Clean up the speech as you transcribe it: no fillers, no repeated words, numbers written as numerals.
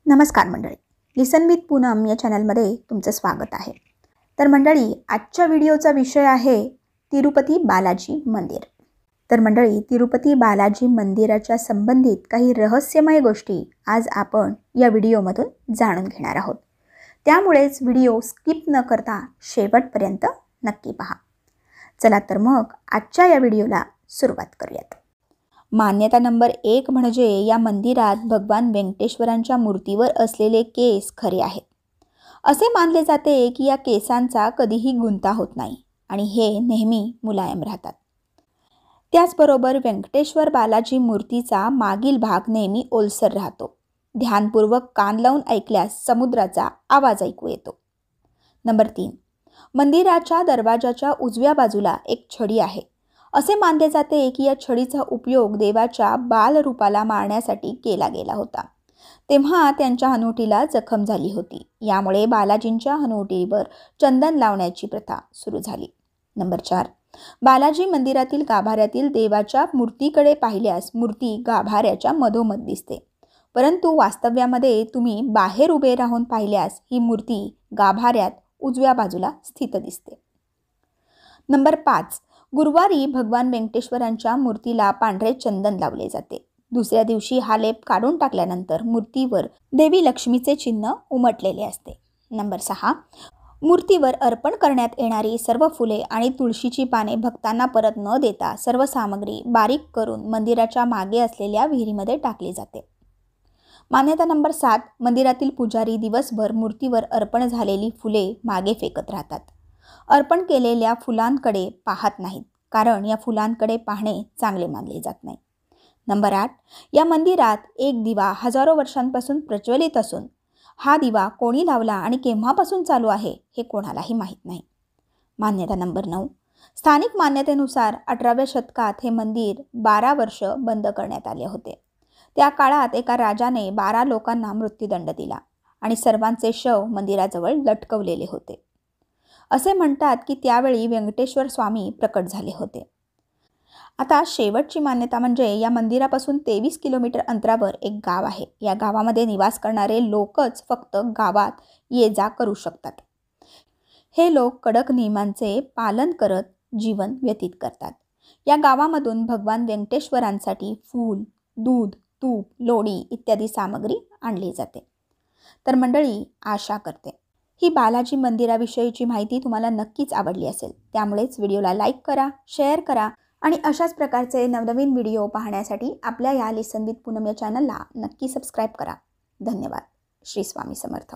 नमस्कार मंडळी, लिसन विथ पूनम या चॅनलमध्ये तुमचं स्वागत आहे। तर मंडळी, आजच्या व्हिडिओचा विषय आहे तिरुपती बालाजी मंदिर। तर मंडळी, तिरुपती बालाजी मंदिराच्या संबंधित काही रहस्यमय गोष्टी आज आपण या व्हिडिओमधून जाणून घेणार आहोत। त्यामुळेच व्हिडिओ स्किप न करता शेवटपर्यंत नक्की पहा। चला तर मग आजच्या या व्हिडिओला सुरुवात करूयात। मान्यता नंबर 1 म्हणजे या मंदिरात भगवान वेंकटेश्वरांच्या मूर्तीवर असलेले केस खरे आहेत। असे मानले जाते की या केसांचा कधीही गुंता होत नाही आणि हे नेहमी मुलायम राहतात। त्याचबरोबर वेंकटेश्वर बालाजी मूर्तीचा मागील भाग नेहमी ओलसर राहतो। ध्यानपूर्वक कान लावून ऐकल्यास समुद्राचा आवाज ऐकू येतो। नंबर 3, मंदिराच्या दरवाजाच्या उजव्या बाजूला एक छडी आहे। असे मानले जाते की या छडीचा उपयोग देवाच्या बालरूपाला मारण्यासाठी केला गेला होता। तेव्हा त्यांच्या हनुवटीला जखम झाली होती। यामुळे बालाजींच्या हनुवटीवर चंदन लावण्याची प्रथा सुरू झाली। नंबर 4, बालाजी मंदिरातील गाभाऱ्यातील देवाच्या मूर्तीकडे पाहिल्यास मूर्ती गाभाऱ्याच्या मधोमध दिसते, परंतु वास्तव्यामध्ये तुम्ही बाहेर उभे राहून पाहिल्यास ही मूर्ती गाभाऱ्यात उजव्या बाजूला स्थित दिसते। नंबर 5, गुरुवारी भगवान वेंकटेश्वरांच्या मूर्तीला पांढरे चंदन लावले जाते। दुसऱ्या दिवशी हा लेप काढून टाकल्यानंतर मूर्तीवर देवी लक्ष्मीचे चिन्ह उमटलेले असते। नंबर 6, मूर्तीवर अर्पण करण्यात येणारी सर्व फुले आणि तुळशीची पाने भक्तांना परत न देता सर्व सामग्री बारीक करून मंदिराच्या मागे असलेल्या विहिरीमध्ये टाकली जाते। मान्यता नंबर 7, मंदिरातील पुजारी दिवसभर मूर्तीवर अर्पण झालेली फुले मागे फेकत राहतात। अर्पण केलेल्या फुलांकडे पाहत नाहीत, कारण या फुलांकडे पाहणे चांगले मानले जात नाही। नंबर 8, या मंदिरात एक दिवा हजारो वर्षांपासून प्रज्वलित असून हा दिवा कोणी लावला आणि केव्हापासून चालू आहे हे कोणालाही माहीत नाही। मान्यता नंबर 9, स्थानिक मान्यतेनुसार 18व्या शतकात हे मंदिर 12 वर्ष बंद करण्यात आले होते। त्या काळात एका राजाने 12 लोकांना मृत्यूदंड दिला आणि सर्वांचे शव मंदिराजवळ लटकवलेले होते। असे म्हणतात की त्यावेळी वेंकटेश्वर स्वामी प्रकट झाले होते। आता शेवटची मान्यता म्हणजे या मंदिरापासून 23 किलोमीटर अंतरावर एक गाव आहे। या गावामध्ये निवास करणारे लोकच फक्त गावात ये जा करू शकतात। हे लोक कडक नियमांचे पालन करत जीवन व्यतीत करतात। या गावामधून भगवान वेंकटेश्वरांसाठी फूल, दूध, तूप, लोणी इत्यादी सामग्री आणली जाते। तर मंडळी, आशा करते ही बालाजी मंदिराविषयीची माहिती तुम्हाला नक्कीच आवडली असेल। त्यामुळेच व्हिडिओला लाईक करा, शेअर करा आणि अशाच प्रकारचे नवनवीन व्हिडिओ पाहण्यासाठी आपल्या या लिसन विथ पूनम या चॅनलला नक्की सबस्क्राईब करा। धन्यवाद। श्री स्वामी समर्थ।